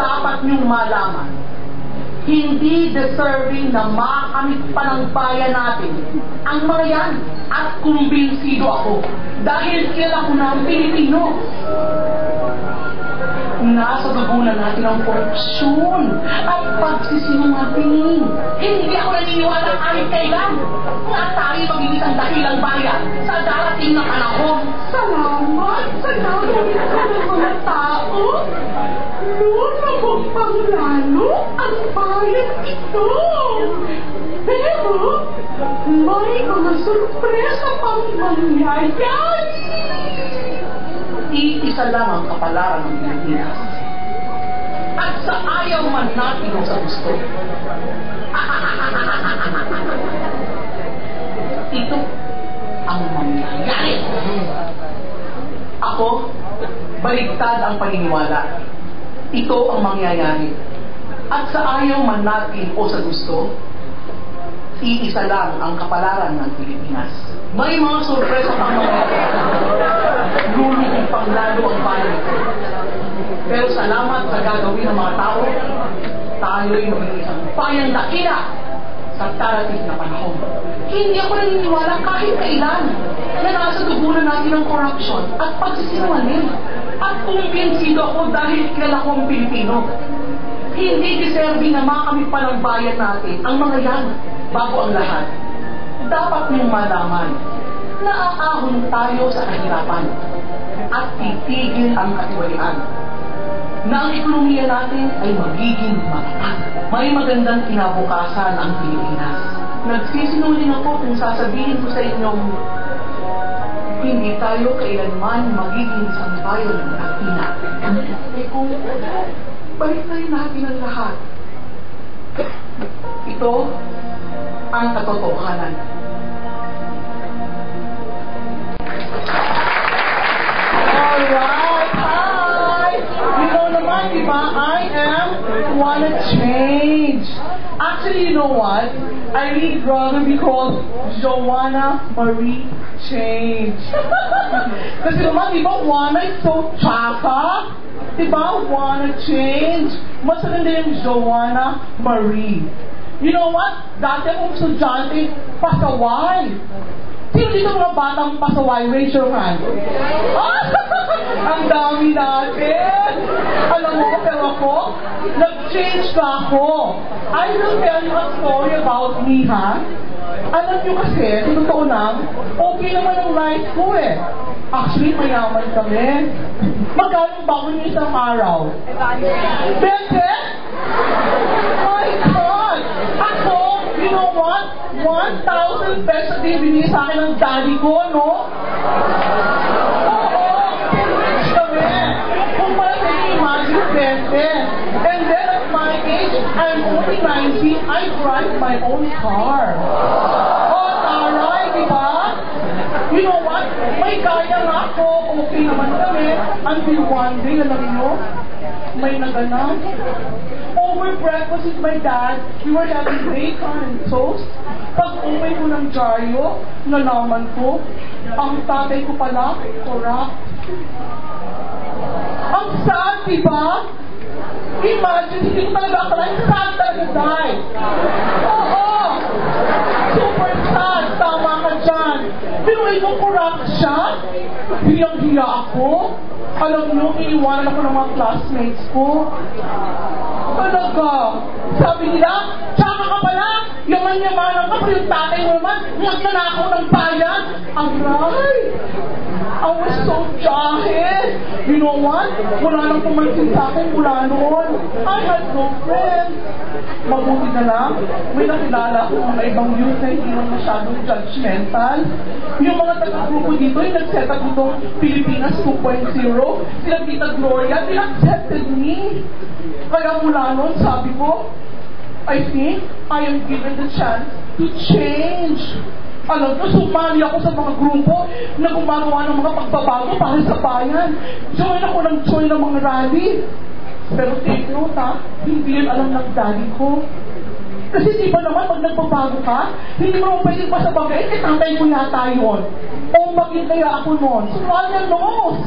dapat niyong malaman, hindi deserving na makamit pa ng bayan natin ang mga yan. At kumbinsido ako dahil kilala ko na ang Pilipino. Nasa dugo na natin ang korupsyon at pagsisinungaling. Hindi ako naniniwala kahit kailan na tayo magiging ang dakilang bayan sa darating na panahon. Salamat sa namin ng mga tao. Lumabog pang lalo ang bayan ito. Pero may mga sorpresa pang mangyayari. Iisa lang ang kapalaran ng Pilipinas. At sa ayaw man natin o sa gusto, ito ang mangyayari. Ako, baligtad ang paniniwala. Ito ang mangyayari. At sa ayaw man natin o sa gusto, iisa lang ang kapalaran ng Pilipinas. May mga sorpresa pang mangyayari. Lulubog pang lalo ang bayan. Pero salamat sa gagawin ng mga tao, tayo'y maging isang bayang dakila sa darating na panahon. Hindi ako naniniwala kahit kailan na nasa dugo na natin ang corruption at pagsisinungaling. At kumbinsido ako dahil kilala ko ang Pilipino. Hindi deserving na makamit pa ng bayan natin ang mga yan. Bago ang lahat, dapat niyong malaman na aahon tayo sa kahirapan at titigil ang katiwalian, na ang ekonomiya natin ay magiging matatag. May magandang kinabukasan ang Pilipinas. Nagsisinungaling ako kung sasabihin ko sa inyong hindi tayo kailanman magiging isang bayan ng Latina. Eh kung balik na rin natin ang lahat, ito ang katotohanan. Alright, hi! You know naman, diba, I wanna change. Actually, you know what? I really rather be called Joanna Marie Change. Kasi naman, diba, Juana is so chaka? Diba, wanna change? Mas maganda yung Joanna Marie. You know what? Dati akong estudyante, pasaway. Sino dito mga batang pasaway? Raise your hand. Ang dami natin. Alam mo, pero ako, nag-change na ako. I will tell you a story about me, ha? Alam nyo kasi, sa totoo lang, okay naman ang life ko eh. Actually, mayaman kami. Magkano bago niyo isang araw? 20? My God! Ako, you know what? 1,000 pesos din binigay sa akin ng daddy ko, no? Oo, rich kami. Kung pala sa imagine, 20. And then at my age, I'm only 19, I drive my own car. Oh, taray, di ba? You know what? May kaya nga ako. Okay naman kami. Until one day, alam nyo, may naganap. Over breakfast with my dad, we were having bacon and toast. Pag uwi ko ng dyaryo, nalaman ko, ang tatay ko pala, corrupt. Ang sad, diba? Imagine, hindi ko talaga akalain, sad talaga, dahil. Oo! Super sad, tama ka dyan. Pero ito corrupt siya. Hiyang-hiya ako. Alam nyo, iniwanan ako ng mga classmates ko. Talaga. Sabi nila, tsaka ka pala, yaman-yamanan ka, pero yung tatay mo naman, nagnanakaw ng bayan. Aray! I was so jahil. You know what? Wala nang pumansin sa akin mula noon. I had no friends. Mabuti na lang, may nakilala ko mga ibang youth na hindi naman masyadong judgmental. Yung mga taga-grupo dito, yung nag-set up itong Pilipinas 2.0, sila Tita Gloria, they accepted me. Kaya mula noon, sabi ko, I think I am given the chance to change. Alam ko, sumali ako sa mga grupo na gumagawa ng mga pagbabago para sa bayan. Join ako ng join ng mga rally. Pero take note ha, hindi yun alam ng daddy ko. Kasi di ba naman, pag nagbabago ka, hindi mo naman pwedeng pasabagay, tatay ko yata yun. O maging kaya ako noon. So, wala knows.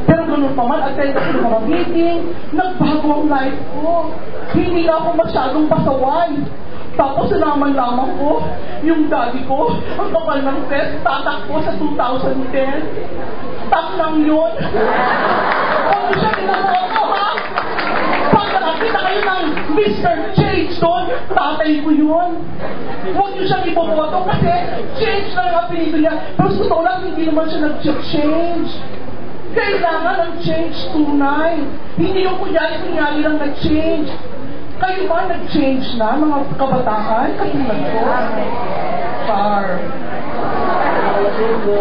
Pero ganun pa man, attend ako ng mga meeting, nagbago ang life ko. Hindi na ako masyadong pasaway. Tapos sinaman lamang ko, yung daddy ko, ang kapal ng test, tatakbo sa 2010. Tak lang yun. Huwag niyo siya ginagawa, ha? Pag nakakita kayo ng Mr. Change doon, tatay ko yun. Huwag niyo siyang ipoboto kasi change lang ang apelido niya. Pero sa totoo lang, hindi naman siya nag-change. Kailangan ng change tunay. Hindi yung kunyari-kunyari lang nag-change. Kayo ba nag-change na, mga kabataan? Katulad ko? Far.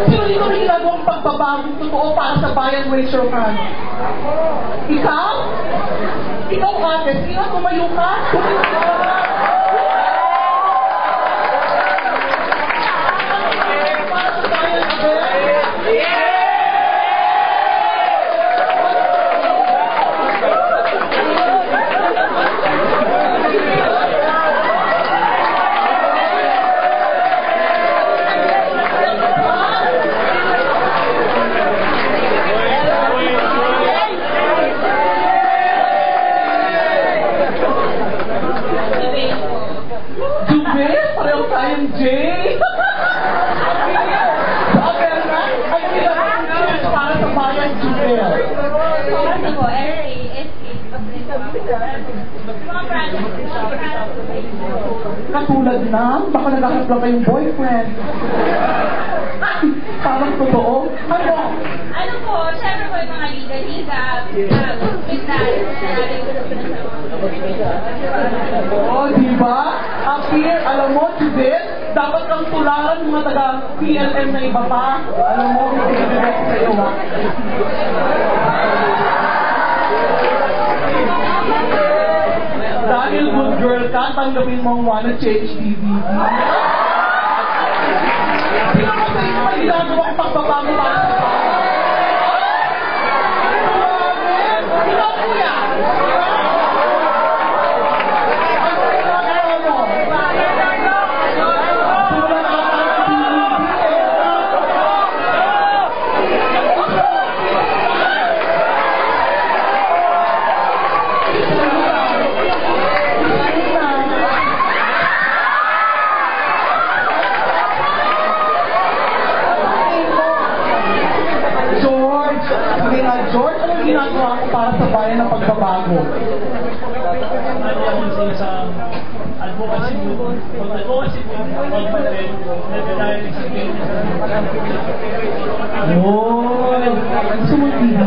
Sino dito rin ginagawang pagbabagong totoo para sa bayan, raise your hand? Ikaw? Ikaw, ate. Sige nga, tumayo ka. Tumayo ka. Para sa bayan, ate. Jay! Okay na? Ay, kailangan para sa bayan, Jubel. Ano po, Katulad na, baka naghahanap lang kayong boyfriend. Ay, parang totoo. Ano? Ano po, syempre po yung mga liga-liga, Oo, di ba? Appear, alam mo, Jubel, dapat kang tularan ng mga taga-PLM na iba pa. Alam mo, hindi ko sa iyo, ha? Dahil good girl ka, tanggapin mo ang Wanna Change DVD. Sino mo sa inyo may ginagawa ang pagbabago para sa bahay? Ikaw, kuya! George, anong ginagawa ko para sa bayan ng pagbabago? Sa advocacy mo, pag-advocacy mo, pag-patent, nagdadahil sa Oh, gusto mo TV?